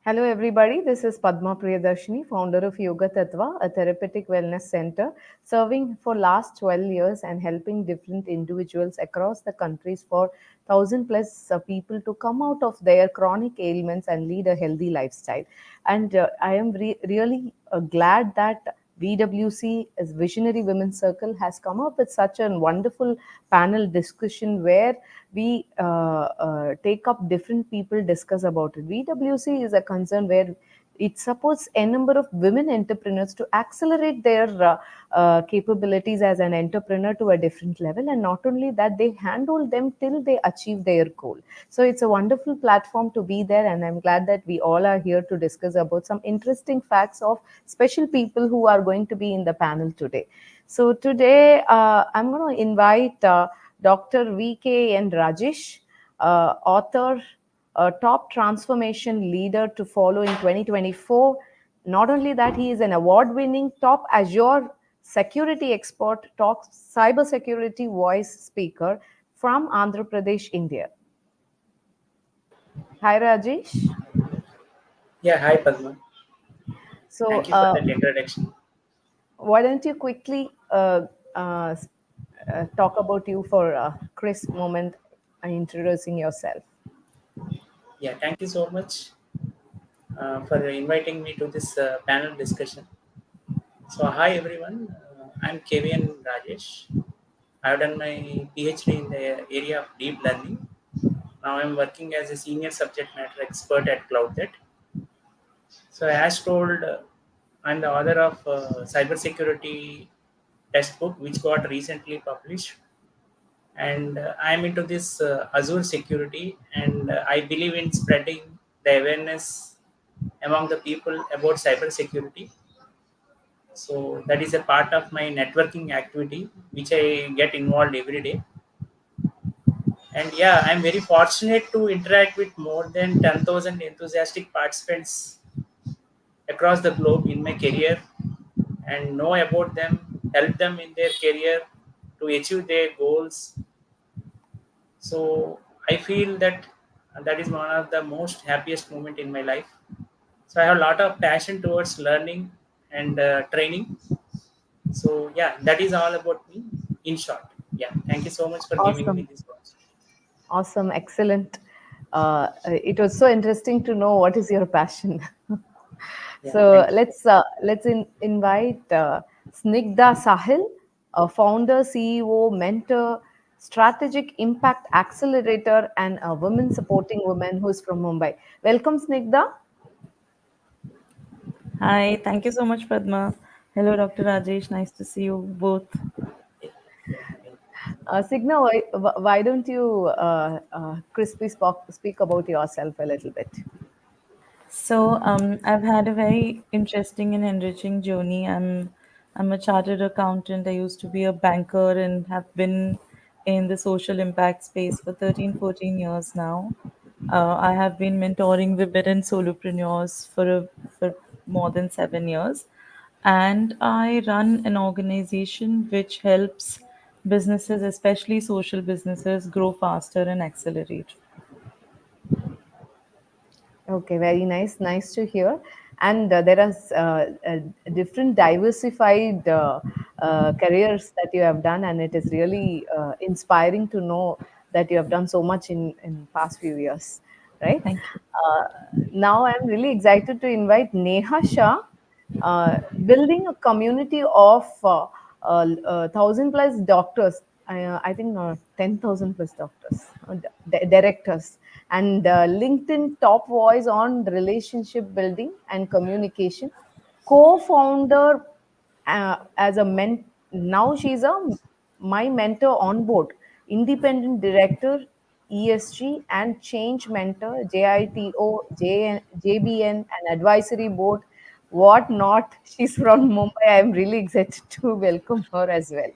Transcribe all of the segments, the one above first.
Hello, everybody. This is Padma Priyadarshini, founder of Yoga Tattva, a therapeutic wellness center serving for last 12 years and helping different individuals across the countries for 1,000 plus people to come out of their chronic ailments and lead a healthy lifestyle. And I am really glad that VWC, as Visionary Women's Circle, has come up with such a wonderful panel discussion where we take up different people discuss about it. VWC is a concern where it supports a number of women entrepreneurs to accelerate their capabilities as an entrepreneur to a different level, and not only that, they handle them till they achieve their goal. So it's a wonderful platform to be there, and I'm glad that we all are here to discuss about some interesting facts of special people who are going to be in the panel today. So today I'm going to invite Dr. VKN Rajesh, author, a top transformation leader to follow in 2024. Not only that, he is an award-winning top Azure security expert, top cybersecurity voice speaker from Andhra Pradesh, India. Hi, Rajesh. Yeah, hi Padma. So, Thank you for that introduction. why don't you quickly talk about you for a crisp moment, introducing yourself? Yeah, thank you so much for inviting me to this panel discussion. So, hi everyone. I'm KVN Rajesh. I've done my PhD in the area of deep learning. Now I'm working as a senior subject matter expert at CloudTech. So, as told, I'm the author of cybersecurity textbook, which got recently published, and I'm into this Azure security, and I believe in spreading the awareness among the people about cyber security. So that is a part of my networking activity which I get involved every day. And yeah, I'm very fortunate to interact with more than 10,000 enthusiastic participants across the globe in my career and know about them, help them in their career to achieve their goals. So I feel that that is one of the most happiest moment in my life. So I have a lot of passion towards learning and training. So yeah, that is all about me in short. Yeah, thank you so much for giving me Awesome. this opportunity. Awesome, excellent. It was so interesting to know what is your passion. Yeah, So thank you. let's invite Snigdha Sahil, a founder, CEO, mentor, strategic impact accelerator, and a woman supporting women who is from Mumbai. Welcome, Snigdha. Hi, thank you so much, Padma. Hello, Dr. Rajesh. Nice to see you both. Yeah, yeah, thank Signa, why don't you crisply speak about yourself a little bit? I've had a very interesting and enriching journey. I'm a chartered accountant. I used to be a banker and have been in the social impact space for 13, 14 years now. I have been mentoring women and solopreneurs for more than 7 years. And I run an organization which helps businesses, especially social businesses, grow faster and accelerate. Okay, very nice. Nice to hear. And there are different diversified careers that you have done, and it is really inspiring to know that you have done so much in past few years, right? Thank you. Uh, Now I'm really excited to invite Neha Shah, building a community of 1,000 plus doctors. I think 10,000 plus doctors, directors, and LinkedIn top voice on relationship building and communication. Co-founder as a now she's a my mentor on board, independent director, ESG and change mentor, JITO, JBN, and advisory board. What not? She's from Mumbai. I'm really excited to welcome her as well.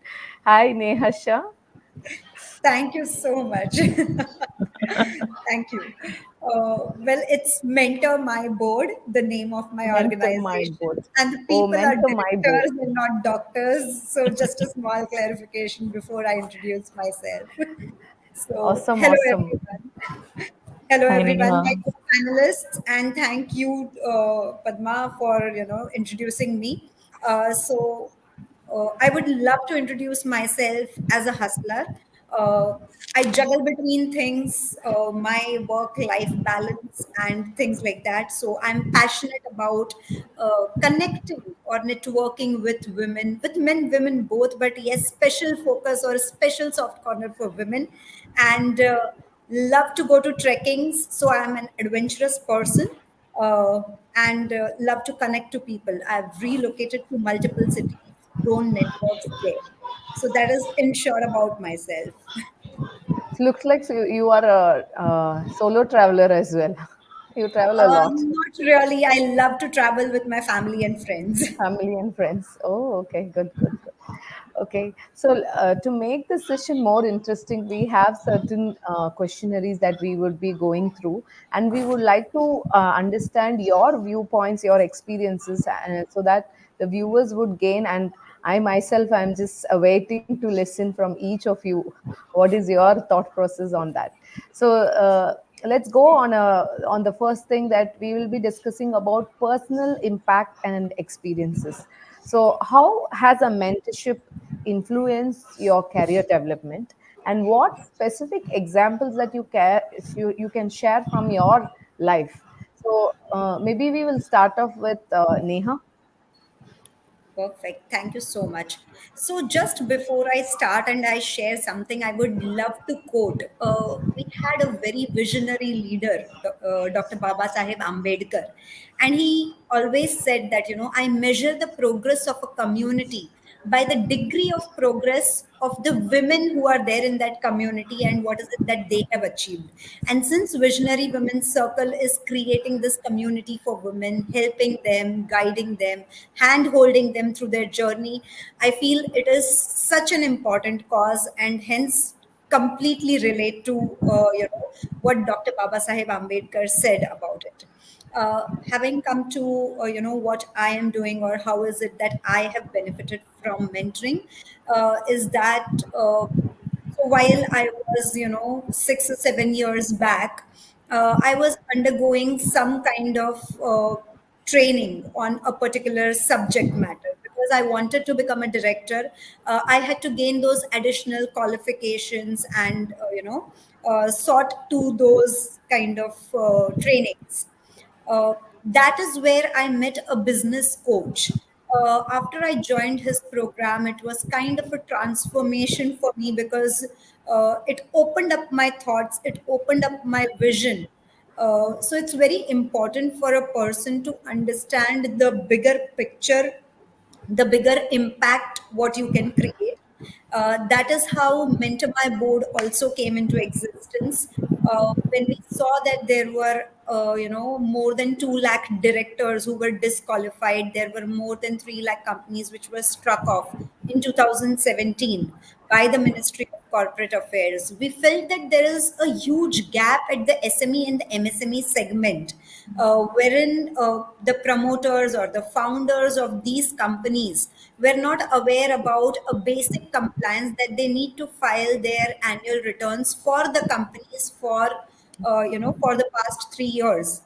Hi, Neha Shah. Thank you so much. Thank you. Well, it's Mentor My Board, the name of my Mentor my organization, board. and the Oh, people are mentor my board. directors and not doctors. So, just a small clarification before I introduce myself. So, Awesome, hello awesome. everyone. Hello, Hi, everyone, Neha. my co-panelists, and thank you, Padma, for introducing me. I would love to introduce myself as a hustler. Uh, I juggle between things, my work-life balance, and things like that. So I'm passionate about connecting or networking with women, with men, women both, but yes, special focus or special soft corner for women, and love to go to trekkings. So I'm an adventurous person, uh, and love to connect to people. I've relocated to multiple cities, grown networks there. So that is in short about myself. It looks like you are a solo traveler as well. You travel a lot. Not really. I love to travel with my family and friends. Family and friends. Oh, okay, good, good, good. Okay, so to make the session more interesting, we have certain questionnaires that we would be going through, and we would like to understand your viewpoints, your experiences, so that the viewers would gain. And I myself, I'm just waiting to listen from each of you. What is your thought process on that? So. Let's go on the first thing that we will be discussing about personal impact and experiences. So how has a mentorship influenced your career development, and what specific examples that you can share from your life? So maybe we will start off with Neha. Perfect. Thank you so much. So, just before I start and I share something, I would love to quote. We had a very visionary leader, Dr. Baba Sahib Ambedkar, and he always said that, I measure the progress of a community by the degree of progress of the women who are there in that community and what is it that they have achieved. And since Visionary Women's Circle is creating this community for women, helping them, guiding them, hand holding them through their journey, I feel it is such an important cause, and hence completely relate to what Dr. Baba Sahib Ambedkar said about it. Having come to what I am doing, or how is it that I have benefited from mentoring, is that so while I was 6 or 7 years back, I was undergoing some kind of training on a particular subject matter because I wanted to become a director. I had to gain those additional qualifications and sought to those kind of trainings. uh, that is where I met a business coach. After I joined his program, it was kind of a transformation for me because it opened up my thoughts, it opened up my vision. So it's very important for a person to understand the bigger picture, the bigger impact what you can create. That is how Mentor My Board also came into existence. When we saw that there were, more than 2 lakh directors who were disqualified, there were more than 3 lakh companies which were struck off in 2017 by the Ministry of Corporate Affairs. We felt that there is a huge gap at the SME and the MSME segment, wherein the promoters or the founders of these companies were not aware about a basic compliance that they need to file their annual returns for the companies for the past 3 years.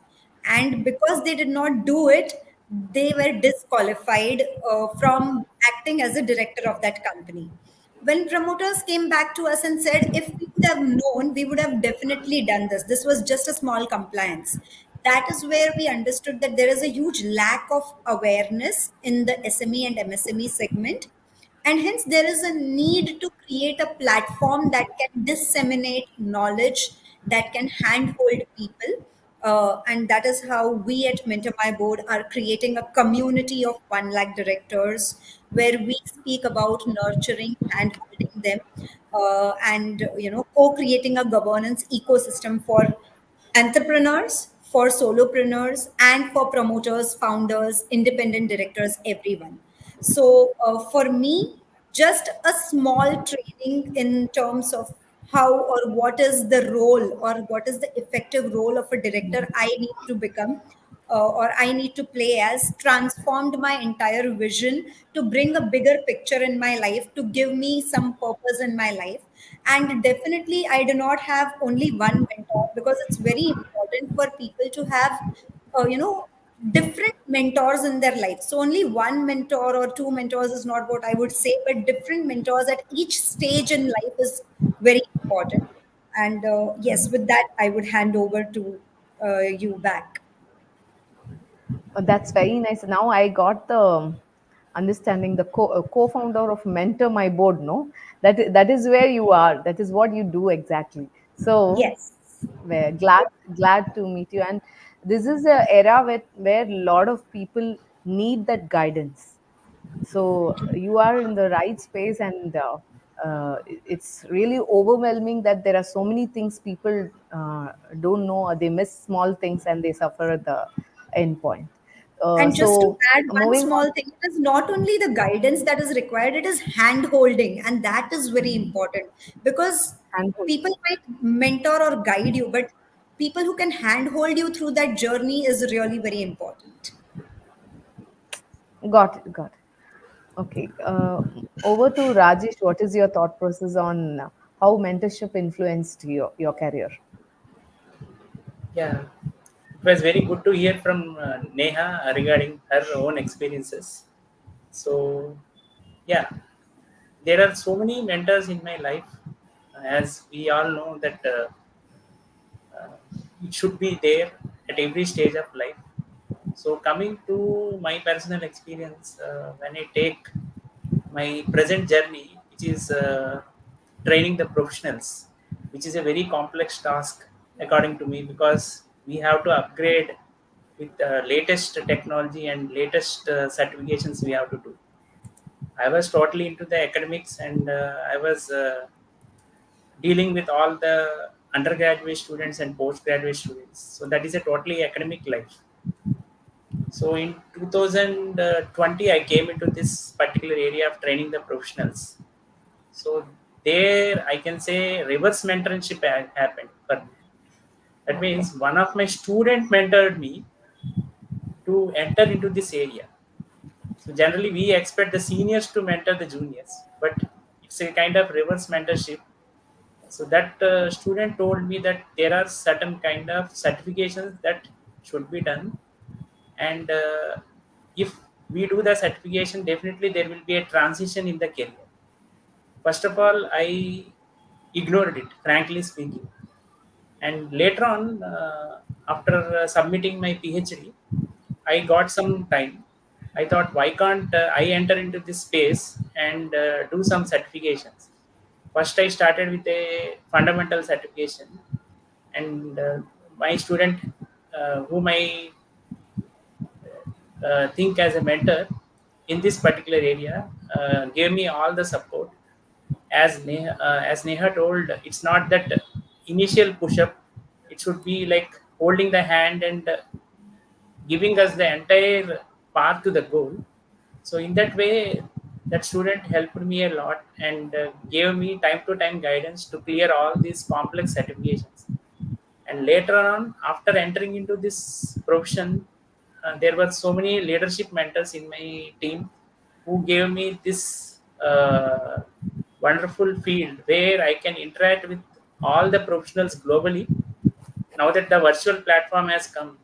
And because they did not do it, they were disqualified from acting as a director of that company. When promoters came back to us and said, if we would have known, we would have definitely done this. This was just a small compliance. That is where we understood that there is a huge lack of awareness in the SME and MSME segment. And hence, there is a need to create a platform that can disseminate knowledge, that can handhold people. And that is how we at Mentor My Board are creating a community of 1 lakh directors where we speak about nurturing, handholding them, and co-creating a governance ecosystem for entrepreneurs, for solopreneurs, and for promoters, founders, independent directors, everyone. So, for me, just a small training in terms of how or what is the role or what is the effective role of a director I need to become, or I need to play as, transformed my entire vision to bring a bigger picture in my life, to give me some purpose in my life. And definitely, I do not have only one mentor, because because it's very important for people to have, different mentors in their life. So only one mentor or two mentors is not what I would say, but different mentors at each stage in life is very important. And yes, with that, I would hand over to you back. That's very nice. Now I got the understanding. The co-founder of Mentor My Board. No, that is where you are. That is what you do exactly. So, Yes. we're glad to meet you. And this is a era where a lot of people need that guidance. So you are in the right space, and it's really overwhelming that there are so many things people don't know, or they miss small things and they suffer at the end point. And just to So add one moving on, small thing, it is not only the guidance that is required, it is hand holding. And that is very important because handhold. people might mentor or guide you, but people who can hand hold you through that journey is really very important. Got it. Okay, over to Rajesh. What is your thought process on how mentorship influenced your career? Yeah, it was very good to hear from Neha regarding her own experiences. So, yeah, there are so many mentors in my life. As we all know that it should be there at every stage of life. So, coming to my personal experience, when I take my present journey, which is training the professionals, which is a very complex task according to me, because we have to upgrade with latest technology and latest certifications we have to do. I was totally into the academics, and I was dealing with all the undergraduate students and postgraduate students. So that is a totally academic life. So in 2020, I came into this particular area of training the professionals. So there, I can say reverse mentorship happened for me. That Okay. means one of my student mentored me to enter into this area. So generally, we expect the seniors to mentor the juniors, but it's a kind of reverse mentorship. So that student told me that there are certain kind of certifications that should be done, and if we do the certification, definitely there will be a transition in the career. First of all, I ignored it, frankly speaking, and later on, after submitting my PhD, I got some time. I thought, why can't I enter into this space and do some certifications? First, I started with a fundamental certification, and my student, whom I think as a mentor in this particular area, gave me all the support. As Neha told, it's not that initial push up. It should be like holding the hand and giving us the entire path to the goal. So in that way, that student helped me a lot and gave me time to time guidance to clear all these complex certifications. And later on, after entering into this profession, there were so many leadership mentors in my team who gave me this wonderful field where I can interact with all the professionals globally. Now that the virtual platform has come,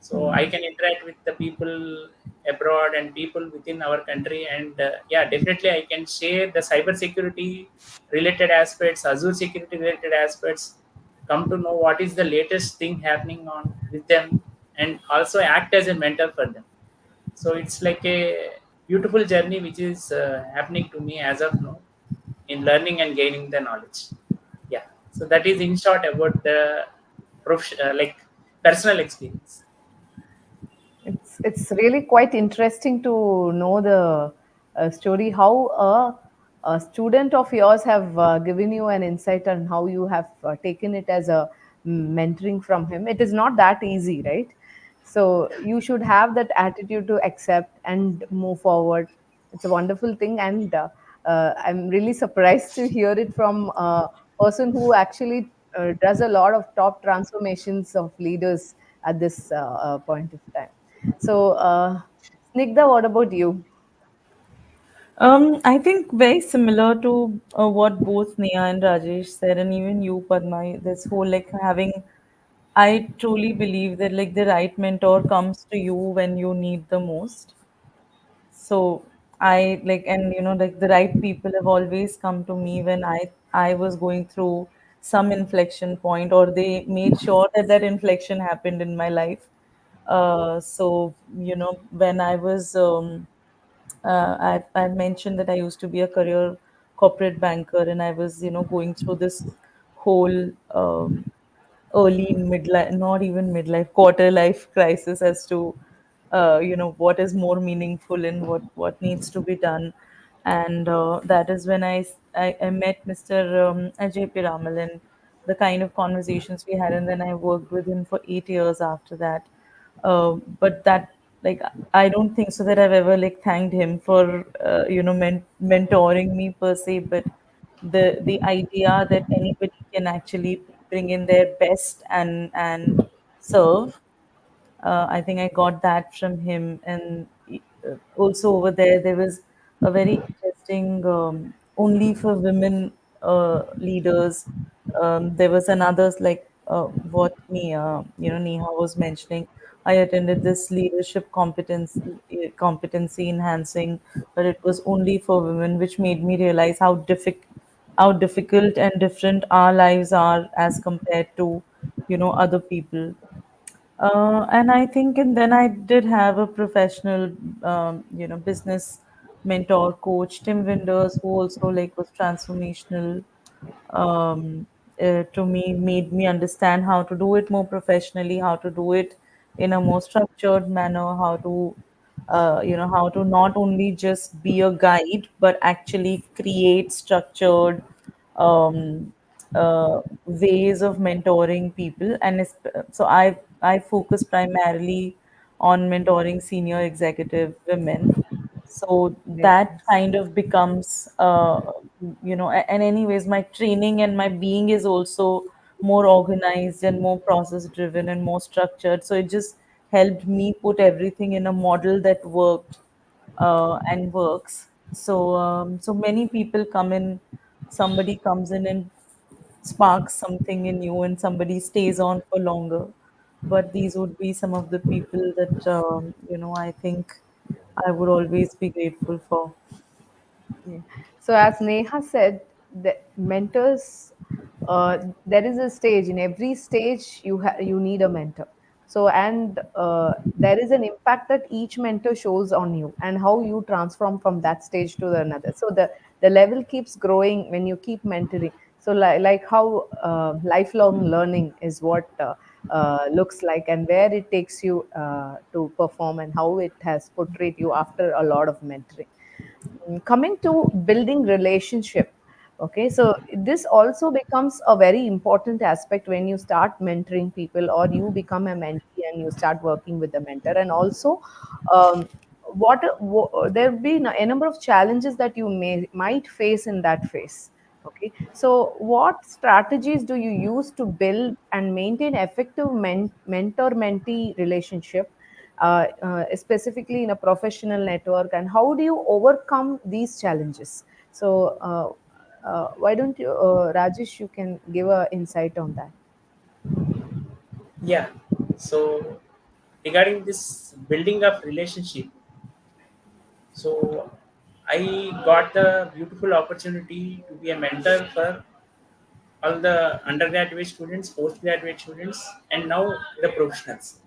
so I can interact with the people abroad and people within our country, and yeah, definitely I can share the cyber security related aspects, Azure security related aspects, come to know what is the latest thing happening on with them, and also act as a mentor for them. So it's like a beautiful journey which is happening to me as of now in learning and gaining the knowledge. Yeah, so that is in short about the like personal experience. It's really quite interesting to know the story how a student of yours have given you an insight on how you have taken it as a mentoring from him. It is not that easy, right? So you should have that attitude to accept and move forward. It's a wonderful thing, and I'm really surprised to hear it from a person who actually does a lot of top transformations of leaders at this point of time. So, Snigdha, what about you? I think very similar to what both Neha and Rajesh said, and even you, Padma. This whole like having I truly believe that like the right mentor comes to you when you need the most. So I like, and like the right people have always come to me when I was going through some inflection point, or they made sure that that inflection happened in my life. So when I was I mentioned that I used to be a career corporate banker, and I was going through this whole early midlife, not even midlife, quarter life crisis as to what is more meaningful and what needs to be done. And that is when I met Mr. Ajay Piramal, and the kind of conversations we had, and then I worked with him for 8 years after that. But that, like, I don't think so that I've ever like thanked him for mentoring me per se, but the idea that anybody can actually bring in their best and serve. I think I got that from him. And also over there, there was a very interesting only for women leaders. There was another like what Neha was mentioning. I attended this leadership competence competency enhancing, but it was only for women, which made me realize how difficult and different our lives are as compared to other people. And I think, and then I did have a professional, business mentor, coach, Tim Winders, who also like was transformational um, to me, made me understand how to do it more professionally, how to do it in a more structured manner, how to not only just be a guide, but actually create structured um, ways of mentoring people. And so I focus primarily on mentoring senior executive women. So Great. that kind of becomes and anyways, my training and my being is also more organized and more process driven and more structured. So it just helped me put everything in a model that worked and works. So many people come in, somebody comes in and sparks something in you, and somebody stays on for longer. But these would be some of the people that I think I would always be grateful for. Yeah. So as Neha said, the mentors, there is a stage. In every stage, you need a mentor. So and there is an impact that each mentor shows on you and how you transform from that stage to the another. So the level keeps growing when you keep mentoring. So like how lifelong learning is what looks like, and where it takes you to perform, and how it has portrayed you after a lot of mentoring. Coming to building relationship, okay, so this also becomes a very important aspect when you start mentoring people, or you become a mentee and you start working with the mentor. And also there will be a number of challenges that you might face in that phase. Okay, so what strategies do you use to build and maintain effective mentor mentee relationship, specifically in a professional network, and how do you overcome these challenges? So why don't you, Rajesh, you can give a insight on that. Yeah. So regarding this building of relationship, so I got the beautiful opportunity to be a mentor for all the undergraduate students, postgraduate students, and now the professionals.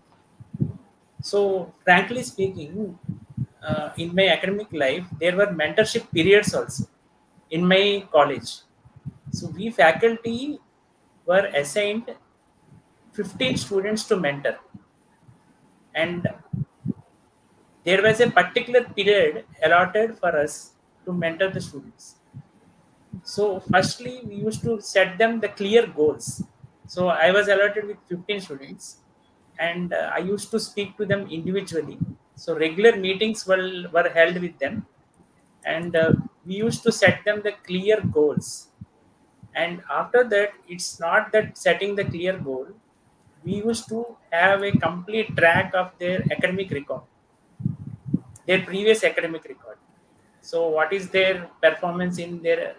So, frankly speaking, in my academic life, there were mentorship periods also in my college. So, we faculty were assigned 15 students to mentor, and there was a particular period allotted for us to mentor the students. So, firstly, we used to set them the clear goals. So, I was allotted with 15 students, and I used to speak to them individually. So, regular meetings were held with them, and we used to set them the clear goals. And after that, it's not that setting the clear goal, we used to have a complete track of their academic record, their previous academic record. So, what is their performance in their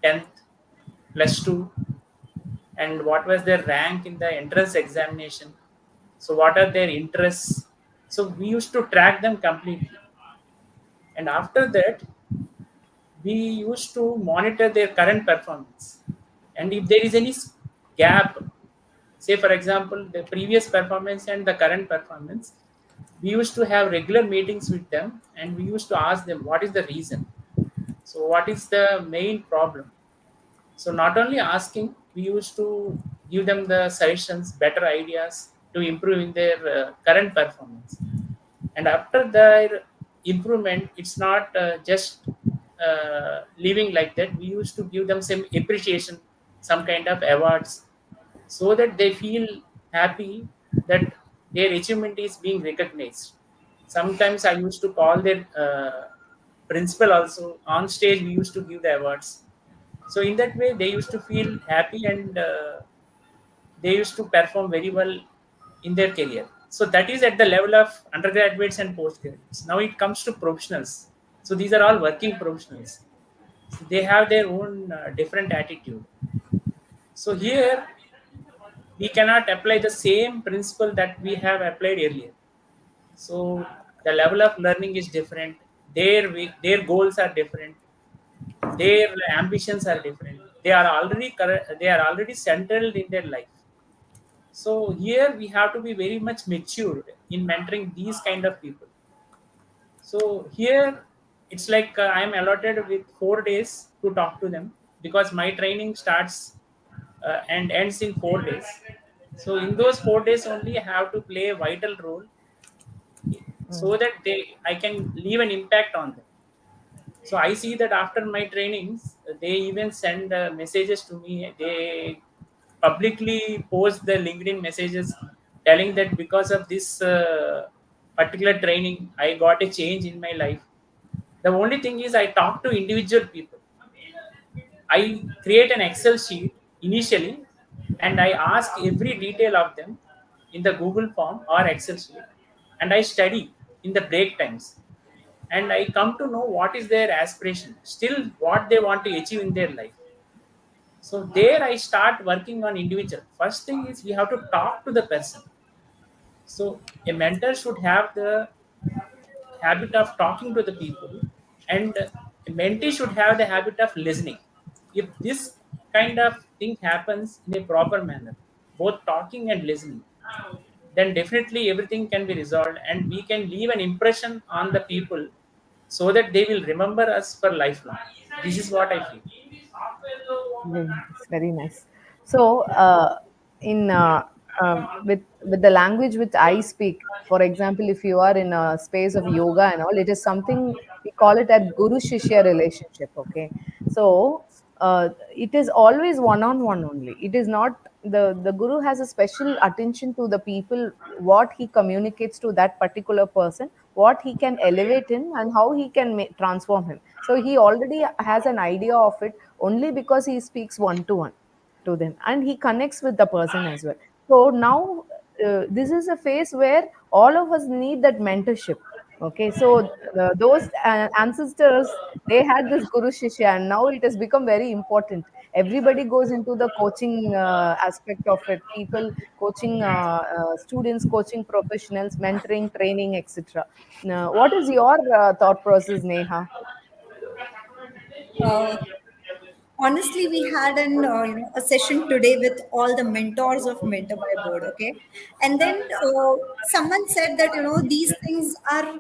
10th, plus 2, and what was their rank in the entrance examination. So what are their interests? So we used to track them completely. And after that, we used to monitor their current performance. And if there is any gap, say for example, the previous performance and the current performance, we used to have regular meetings with them and we used to ask them what is the reason. So what is the main problem? So not only asking, we used to give them the suggestions, better ideas to improve in their current performance. And after their improvement, it's not just leaving like that. We used to give them some appreciation, some kind of awards, so that they feel happy that their achievement is being recognized. Sometimes I used to call their principal also on stage. We used to give the awards, so in that way they used to feel happy, and they used to perform very well in their career. So that is at the level of undergraduates and postgraduates. Now it comes to professionals. So these are all working professionals. So they have their own different attitude. So here we cannot apply the same principle that we have applied earlier. So the level of learning is different. Their goals are different. Their ambitions are different. They are already settled in their life. So here we have to be very much matured in mentoring these kind of people. So here it's like I'm allotted with 4 days to talk to them, because my training starts and ends in 4 days. So in those 4 days only, I have to play a vital role so that I can leave an impact on them. So I see that after my trainings, they even send messages to me. They publicly post the LinkedIn messages telling that because of this particular training, I got a change in my life. The only thing is, I talk to individual people. I create an Excel sheet initially, and I ask every detail of them in the Google form or Excel sheet, and I study in the break times, and I come to know what is their aspiration, still what they want to achieve in their life. So there I start working on individual. First thing is we have to talk to the person. So a mentor should have the habit of talking to the people, and a mentee should have the habit of listening. If this kind of thing happens in a proper manner, both talking and listening, then definitely everything can be resolved and we can leave an impression on the people so that they will remember us for lifelong. This is what I feel. Very nice, very nice. So, in with the language which I speak, for example, if you are in a space of yoga and all, it is something we call it at Guru Shishya relationship. Okay, so it is always one on one only. It is not the Guru has a special attention to the people, what he communicates to that particular person, what he can elevate him, and how he can transform him. So he already has an idea of it only because he speaks one to one to them, and he connects with the person as well. So now this is a phase where all of us need that mentorship. Okay, so those ancestors, they had this Guru Shishya, and now it has become very important. Everybody goes into the coaching aspect of it. People coaching students, coaching professionals, mentoring, training, etc. Now, what is your thought process, Neha? Uh, Honestly, we had a session today with all the mentors of Mentor by Board. Okay, and then someone said that these things are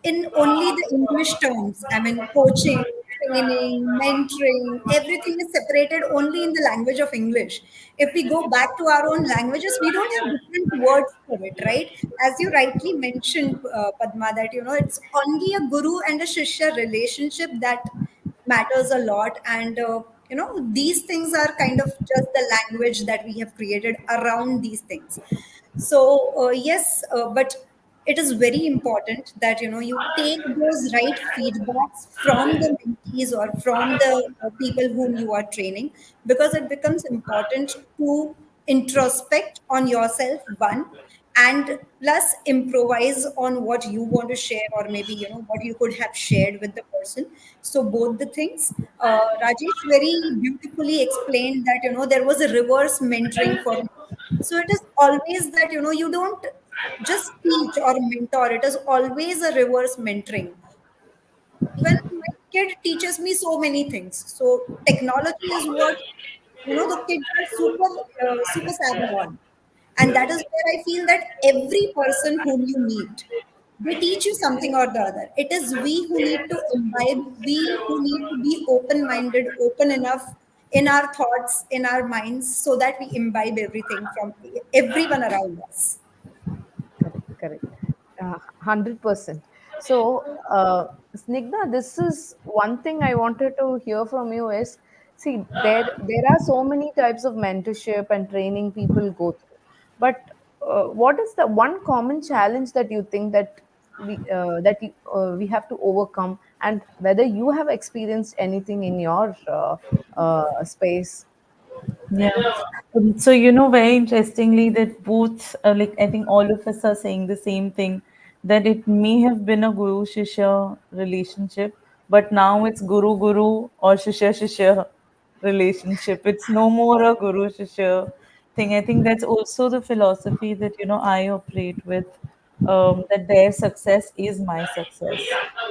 in only the English terms. I mean, coaching, training, mentoring, everything is separated only in the language of English. If we go back to our own languages, we don't have different words for it, right? As you rightly mentioned, Padma, that it's only a guru and a shishya relationship that matters a lot, and these things are kind of just the language that we have created around these things. So yes, but it is very important that you take those right feedbacks from the mentees or from the people whom you are training, because it becomes important to introspect on yourself, one, and plus improvise on what you want to share, or maybe what you could have shared with the person. So both the things. Rajesh very beautifully explained that there was a reverse mentoring for me. So it is always that you don't just teach or mentor, it is always a reverse mentoring. Even my kid teaches me so many things. So technology is what the kids are super savvy on, and that is where I feel that every person whom you meet, they teach you something or the other. It is we who need to imbibe, we who need to be open minded, open enough in our thoughts, in our minds, so that we imbibe everything from everyone around us. Correct, correct. 100%. So, Snigdha, this is one thing I wanted to hear from you is, see, there are so many types of mentorship and training people go through, but what is the one common challenge that you think that we have to overcome, and whether you have experienced anything in your space? Yeah. So, very interestingly, that both, like, I think all of us are saying the same thing, that it may have been a guru shishya relationship, but now it's guru guru or shishya shishya relationship. It's no more a guru shishya thing. I think that's also the philosophy that, I operate with, that their success is my success,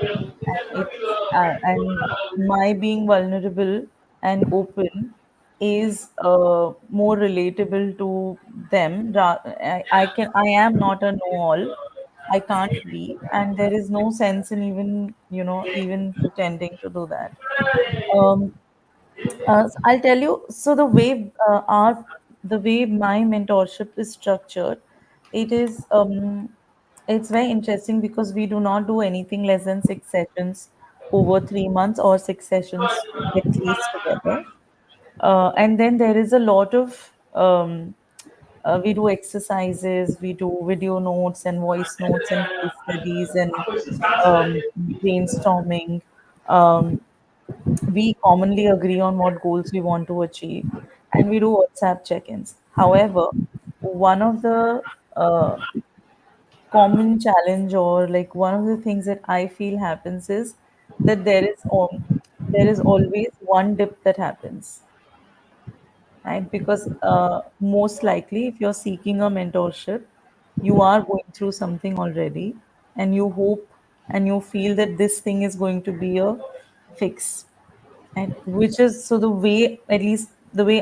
and it's and my being vulnerable and open is more relatable to them. I am not a know-all. I can't be, and there is no sense in even pretending to do that. Um, I'll tell you. So the way my mentorship is structured, it is it's very interesting because we do not do anything less than 6 sessions over 3 months, or 6 sessions at least together. And then there is a lot of we do exercises, we do video notes and voice notes and case studies and brainstorming. Um, we commonly agree on what goals we want to achieve, and we do WhatsApp check-ins. However, one of the common challenge, or like one of the things that I feel happens, is that there is always one dip that happens, right? Because most likely, if you're seeking a mentorship, you are going through something already, and you hope and you feel that this thing is going to be a fix. And which is, so the way, at least the way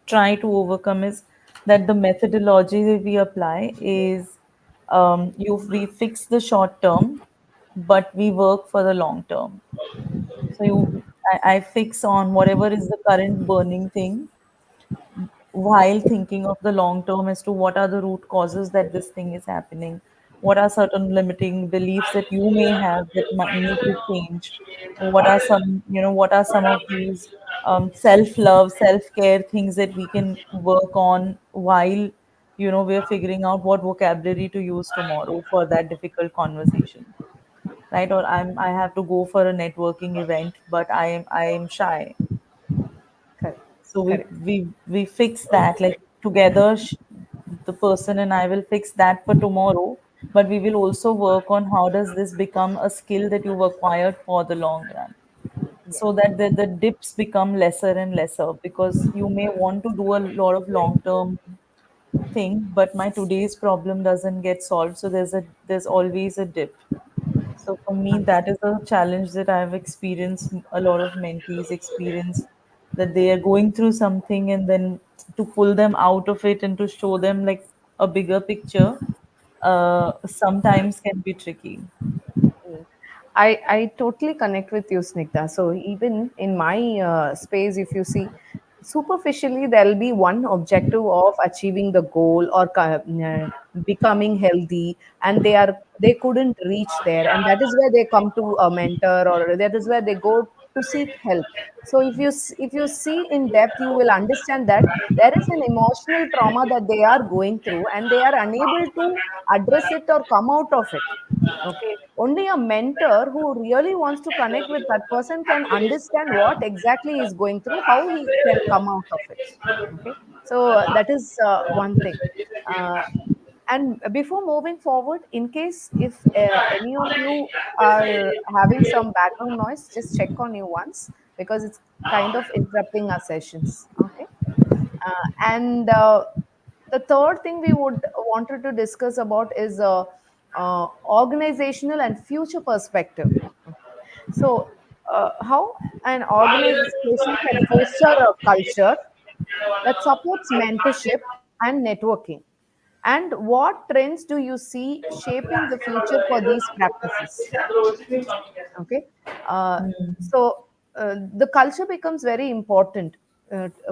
try to overcome, is that the methodology that we apply is, we fix the short term, but we work for the long term. So I fix on whatever is the current burning thing, while thinking of the long term as to what are the root causes that this thing is happening, what are certain limiting beliefs that you may have that might need to change, what are some of these self love, self care things that we can work on, while we're figuring out what vocabulary to use tomorrow for that difficult conversation, right? Or I have to go for a networking event, but I am shy. Correct, So we correct. we we fix that, like, together. The person and I will fix that for tomorrow, but we will also work on how does this become a skill that you've acquired for the long run, Yes. so that the dips become lesser and lesser, because you may want to do a lot of long term thing, but my today's problem doesn't get solved, so there's always a dip. So for me, that is a challenge that I've experienced. A lot of mentees experience that they are going through something, and then to pull them out of it and to show them like a bigger picture, sometimes can be tricky. Mm. I totally connect with you, Snigdha. So even in my space, if you see, superficially there'll be one objective of achieving the goal or becoming healthy, and they couldn't reach there, and that is where they come to a mentor, or that is where they go to seek help. So if you see in depth, you will understand that there is an emotional trauma that they are going through, and they are unable to address it or come out of it. Okay, only a mentor who really wants to connect with that person can understand what exactly is going through, how he can come out of it. Okay, so that is one thing. Uh, And before moving forward, in case if any of you are having some background noise, just check on you once because it's kind of interrupting our sessions. Okay. And the third thing we would wanted to discuss about is organizational and future perspective. Okay. So, how an organization can foster a culture that supports mentorship and networking, and what trends do you see shaping the future for these practices? Okay. uh, so the culture becomes very important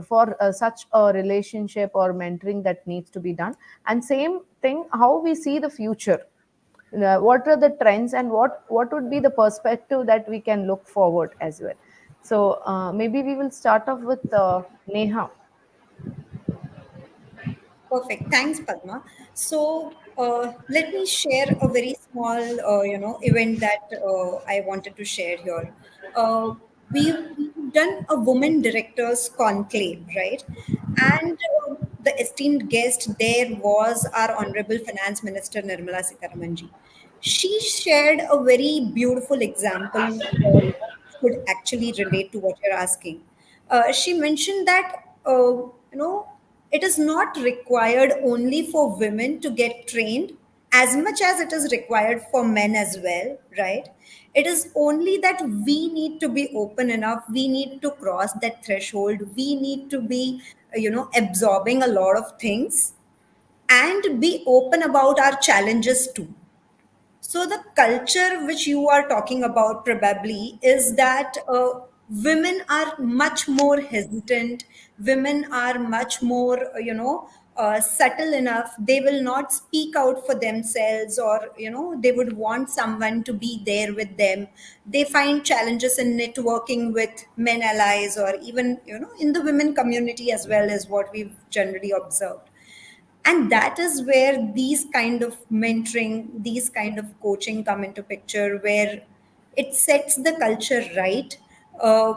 for such a relationship or mentoring that needs to be done. And same thing, how we see the future, what are the trends, and what would be the perspective that we can look forward as well. So maybe we will start off with Neha. Perfect. Thanks, Padma. So let me share a very small, event that I wanted to share here. Uh, we've done a women directors conclave, right? And the esteemed guest there was our Honorable Finance Minister Nirmala Sitharamanji. She shared a very beautiful example which could actually relate to what you're asking. She mentioned that it is not required only for women to get trained as much as it is required for men as well, right? It is only that we need to be open enough, we need to cross that threshold, we need to be absorbing a lot of things and be open about our challenges too. So, the culture which you are talking about probably is that women are much more hesitant, women are much more, subtle enough. They will not speak out for themselves, or, they would want someone to be there with them. They find challenges in networking with men allies, or even, in the women community as well, as what we've generally observed. And that is where these kind of mentoring, these kind of coaching come into picture, where it sets the culture right. uh,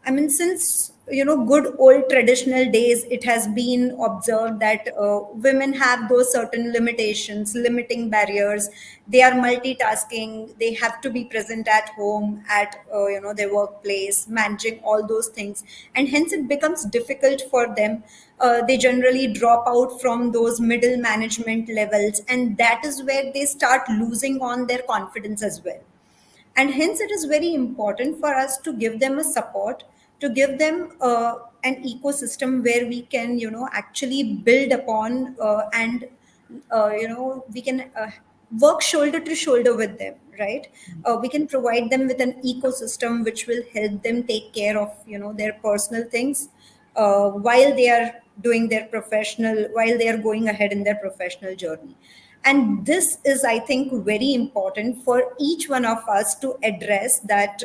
I mean, since good old traditional days, it has been observed that women have those certain limitations, limiting barriers. They are multitasking, they have to be present at home, at their workplace, managing all those things, and hence it becomes difficult for them. They generally drop out from those middle management levels, and that is where they start losing on their confidence as well. And hence it is very important for us to give them a support, to give them an ecosystem where we can actually build upon, and we can work shoulder to shoulder with them, right? We can provide them with an ecosystem which will help them take care of their personal things, while they are doing their professional, while they are going ahead in their professional journey. And this is, I think, very important for each one of us to address that.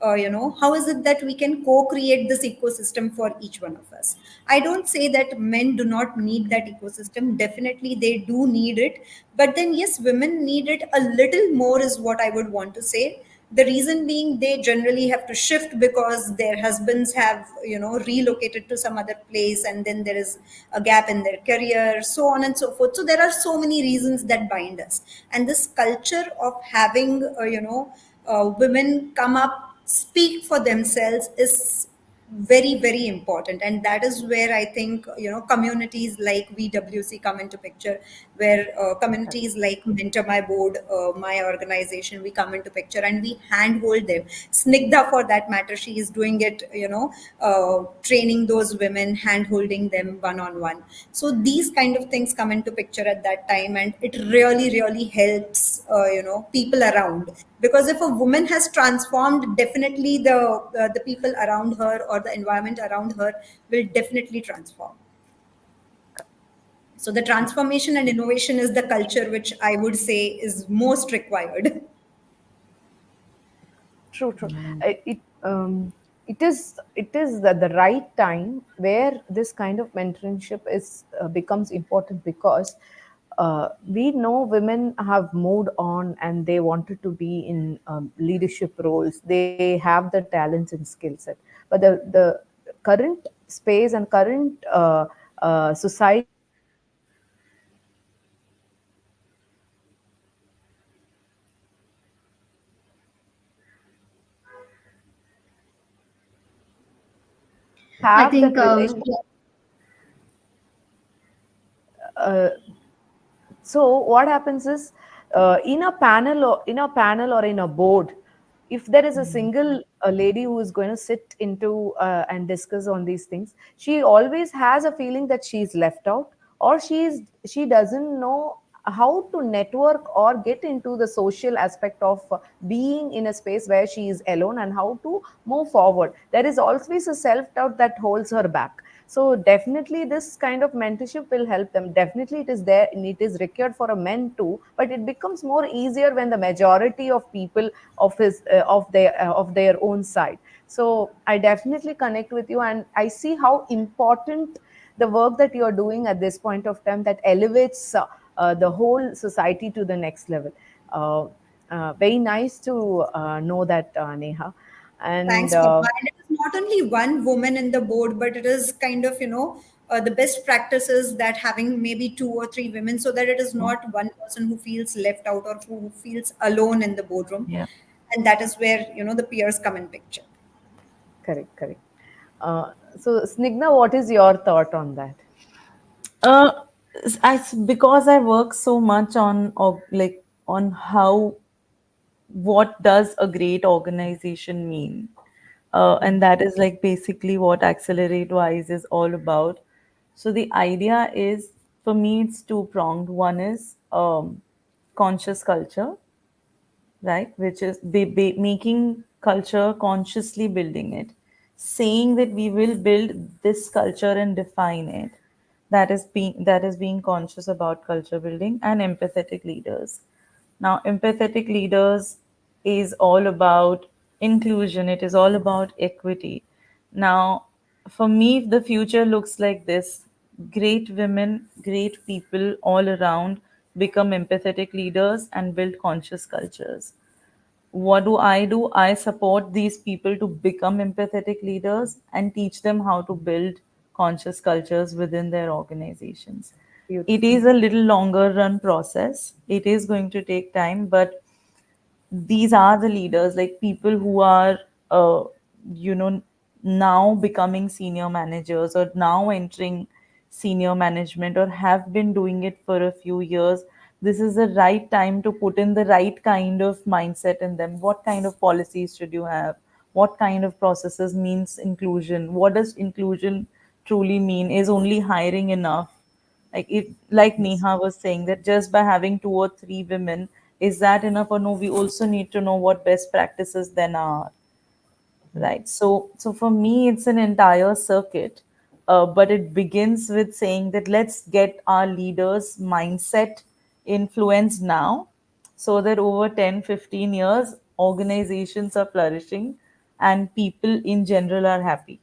How is it that we can co-create this ecosystem for each one of us? I don't say that men do not need that ecosystem. Definitely they do need it. But then yes, women need it a little more, is what I would want to say. The reason being, they generally have to shift because their husbands have relocated to some other place, and then there is a gap in their career, so on and so forth. So there are so many reasons that bind us, and this culture of having women come up, speak for themselves, is very, very important. And that is where I think communities like VWC come into picture, where communities like Mentor My Board, my organization, we come into picture and we handhold them. Snigdha, for that matter, she is doing it, training those women, handholding them one on one. So these kind of things come into picture at that time, and it really, really helps people around. Because if a woman has transformed, definitely the people around her, or the environment around her, will definitely transform. So the transformation and innovation is the culture which I would say is most required. True, true. It is the right time where this kind of mentorship is becomes important because we know women have moved on and they wanted to be in leadership roles. They have the talents and skill set, but the current space and current society I have that think relation. Uh, so what happens is, in a panel or in a board, if there is a single lady who is going to sit into and discuss on these things, she always has a feeling that she's left out, or she doesn't know how to network or get into the social aspect of being in a space where she is alone, and how to move forward. There is always a self doubt that holds her back. So definitely this kind of mentorship will help them. Definitely it is there and it is required for a men too, but it becomes more easier when the majority of people of their own side. So I definitely connect with you, and I see how important the work that you are doing at this point of time, that elevates the whole society to the next level. uh, Very nice to know that, Neha. And thanks, Papa. And it is not only one woman in the board, but it is kind of, the best practices that having maybe two or three women, so that it is not one person who feels left out or who feels alone in the boardroom. Yeah. And that is where, the peers come in picture. correct, correct. So, Snigna, what is your thought on that? Uh, because I work so much on like on how what does a great organization mean, and that is like basically what Accelerate Wise is all about. So the idea is, for me, it's two pronged. One is conscious culture, right? Which is making culture, consciously building it, saying that we will build this culture and define it. That is being conscious about culture building. And empathetic leaders. Now, empathetic leaders is all about inclusion. It is all about equity. Now, for me, the future looks like this: great women, great people all around become empathetic leaders and build conscious cultures. What do? I support these people to become empathetic leaders and teach them how to build conscious cultures within their organizations. It Beautiful. is a little longer run process. It is going to take time, but these are the leaders, like people who are you know now becoming senior managers or now entering senior management or have been doing it for a few years. This is the right time to put in the right kind of mindset in them. What kind of policies should you have? What kind of processes means inclusion? What does inclusion truly mean? Is only hiring enough? Like Yes. Neha was saying, that just by having two or three women, is that enough? Or no, we also need to know what best practices then are, right? So for me, it's an entire circuit. But it begins with saying that let's get our leaders mindset influenced now, so that over 10-15 years organizations are flourishing and people in general are happy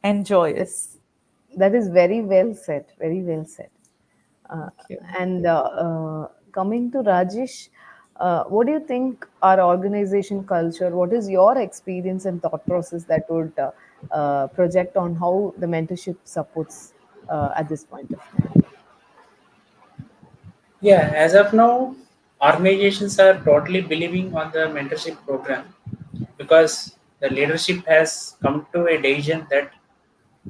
and That, joyous. that is very well said. Very well said. Uh, Thank you. and coming to Rajesh, what do you think our organization culture? What is your experience and thought process that would project on how the mentorship supports at this point of time? Yeah, as of now, organizations are totally believing on the mentorship program because the leadership has come to a decision that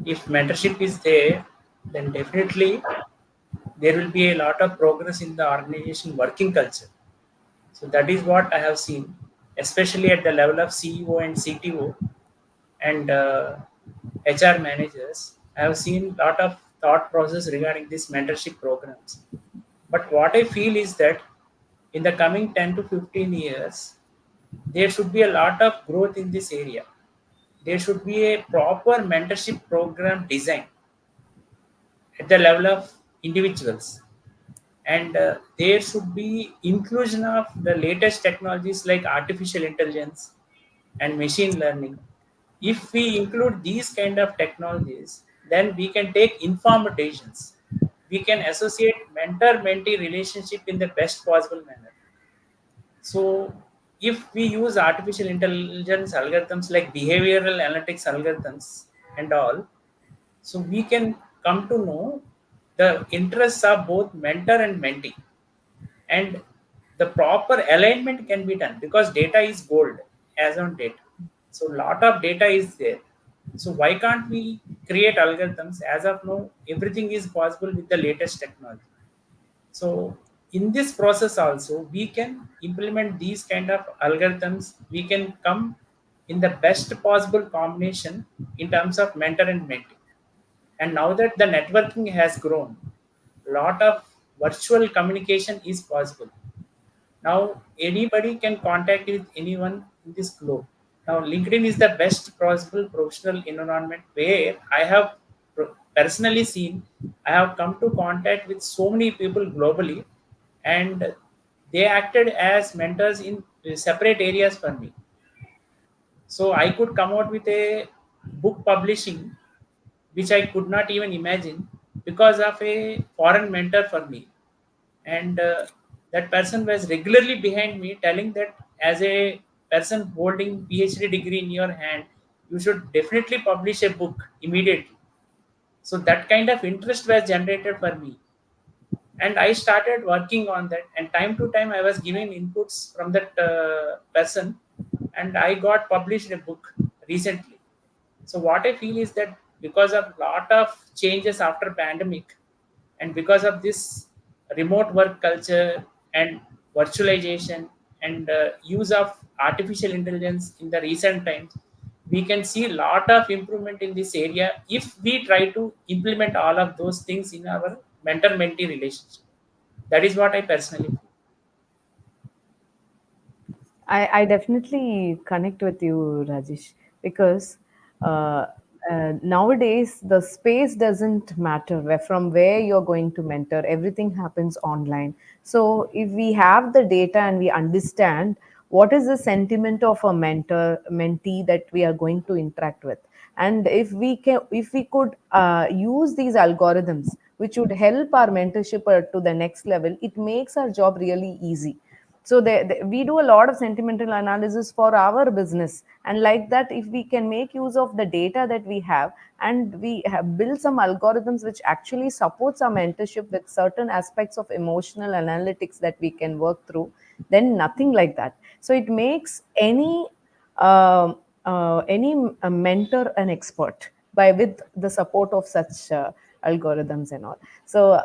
if mentorship is there, then definitely there will be a lot of progress in the organization working culture. So that is what I have seen, especially at the level of CEO and CTO and HR managers. I have seen a lot of thought process regarding these mentorship programs. But what I feel is that in the coming 10 to 15 years, there should be a lot of growth in this area. There should be a proper mentorship program design at the level of individuals. And there should be inclusion of the latest technologies like artificial intelligence and machine learning. If we include these kind of technologies, then we can take informed decisions. We can associate mentor-mentee relationship in the best possible manner. So if we use artificial intelligence algorithms like behavioral analytics algorithms and all, so we can come to know the interests of both mentor and mentee, and the proper alignment can be done because data is gold as on date. So lot of data is there. So why can't we create algorithms? As of now, everything is possible with the latest technology. So in this process also, we can implement these kind of algorithms. We can come in the best possible combination in terms of mentor and mentee. And now that the networking has grown, lot of virtual communication is possible. Now anybody can contact with anyone in this globe. Now LinkedIn is the best possible professional environment where I have personally seen, I have come to contact with so many people globally, and they acted as mentors in separate areas for me. So I could come out with a book publishing which I could not even imagine because of a foreign mentor for me. And that person was regularly behind me telling that as a person holding PhD degree in your hand, you should definitely publish a book immediately. So that kind of interest was generated for me. And I started working on that. And time to time, I was giving inputs from that person. And I got published a book recently. So what I feel is that because of lot of changes after pandemic, and because of this remote work culture and virtualization and use of artificial intelligence in the recent times, we can see a lot of improvement in this area if we try to implement all of those things in our mentor-mentee relationship. That is what I personally feel. I definitely connect with you, Rajesh, because uh, nowadays the space doesn't matter from where you're going to mentor. Everything happens online. So if we have the data and we understand what is the sentiment of a mentor mentee that we are going to interact with, and if we could use these algorithms which would help our mentorship to the next level, it makes our job really easy. So we do a lot of sentimental analysis for our business, and like that, if we can make use of the data that we have, and we have built some algorithms which actually supports our mentorship with certain aspects of emotional analytics that we can work through, then nothing like that. So it makes um any mentor an expert by with the support of such algorithms and all. So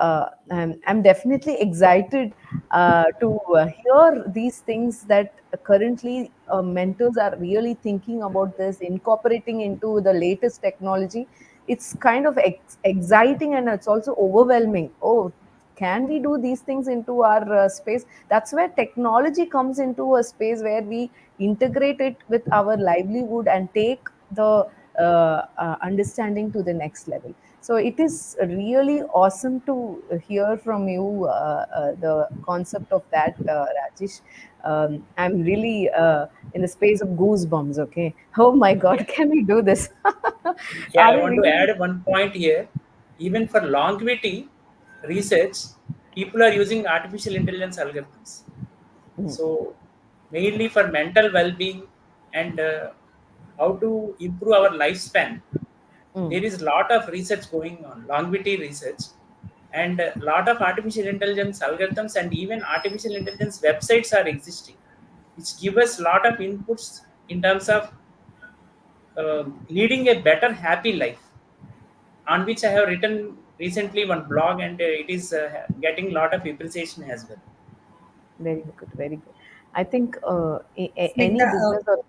I'm definitely excited to hear these things that currently mentors are really thinking about this, incorporating into the latest technology. It's kind of exciting, and it's also overwhelming. Oh, can we do these things into our space? That's where technology comes into a space where we integrate it with our livelihood and take the understanding to the next level. So it is really awesome to hear from you the concept of that, Rajesh. I'm really in the space of goosebumps. Okay. Oh my God, Yeah. can we do this? Yeah, Are I we want to really? add one point here. Even for longevity research, people are using artificial intelligence algorithms. Mm, So, mainly for mental well-being and how to improve our lifespan, mm, there is a lot of research going on, longevity research, and a lot of artificial intelligence algorithms and even artificial intelligence websites are existing, which give us a lot of inputs in terms of leading a better, happy life, on which I have written recently one blog, and it is getting a lot of appreciation as well. very good, very good. I think any Smita, business or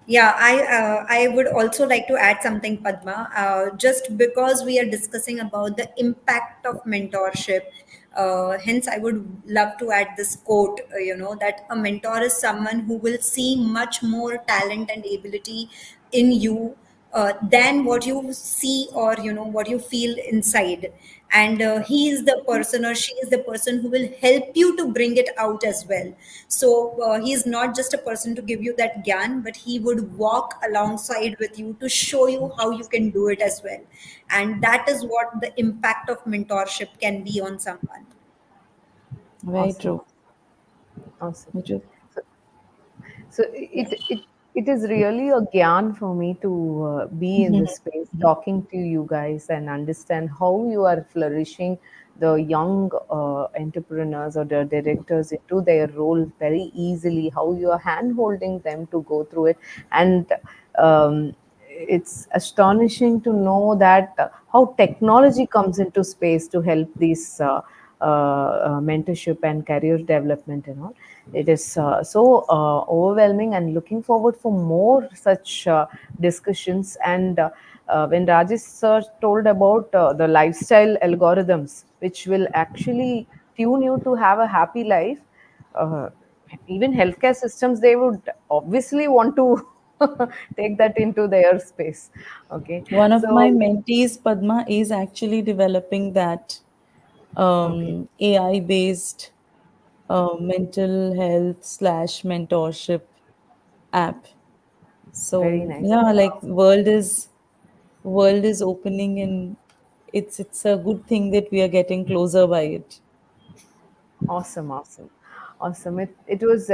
yeah, I would also like to add something, Padma. Just because we are discussing about the impact of mentorship, hence I would love to add this quote. That a mentor is someone who will see much more talent and ability in you than what you see, or what you feel inside. And he is the person, or she is the person, who will help you to bring it out as well. So he is not just a person to give you that gyan, but he would walk alongside with you to show you how you can do it as well. And that is what the impact of mentorship can be on someone. Very awesome, true. awesome. Which is So, so it is really a gyan for me to be in this space, talking to you guys and understand how you are flourishing the young entrepreneurs or the directors into their role very easily. How you are hand holding them to go through it, and um, it's astonishing to know that how technology comes into space to help these mentorship and career development and all. It is so overwhelming, and looking forward for more such discussions. And when Rajesh sir told about the lifestyle algorithms, which will actually tune you to have a happy life, uh, even healthcare systems, they would obviously want to take that into their space. Okay, One of my so mentees, Padma, is actually developing that okay, AI based mental health slash mentorship app. very So nice. yeah, like world is opening, and it's a good thing that we are getting closer by it. Awesome, awesome, awesome. It was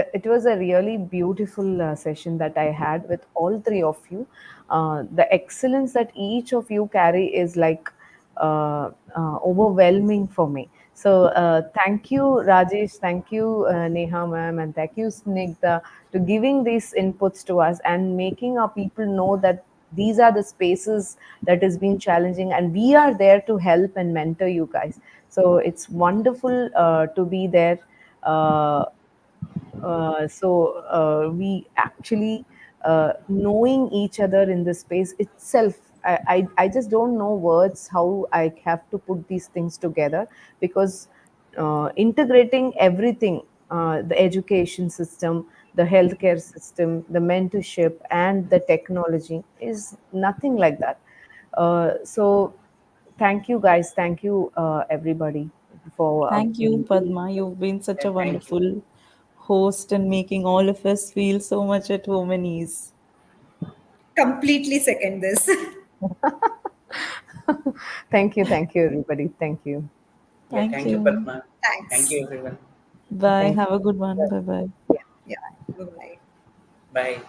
a really beautiful session that I had with all three of you. The excellence that each of you carry is like overwhelming for me. So thank you, Rajesh. Thank you, Neha ma'am, and thank you, Snigdha, to giving these inputs to us and making our people know that these are the spaces that has been challenging, and we are there to help and mentor you guys. So it's wonderful to be there. uh, we actually knowing each other in this space itself, I just don't know words how I have to put these things together, because integrating everything, the education system, the healthcare system, the mentorship, and the technology is nothing like that. So thank you guys, thank you everybody for Thank you, being Padma. You've been such Yeah, a thank you. wonderful host and making all of us feel so much at home and ease. Completely second this. thank you everybody, thank you. Yeah, Thank thank you, you. Padma. Thank Thanks. you, everyone. Bye. Thank Have you. a good one. Bye bye. Yeah. Yeah. Bye bye. Bye.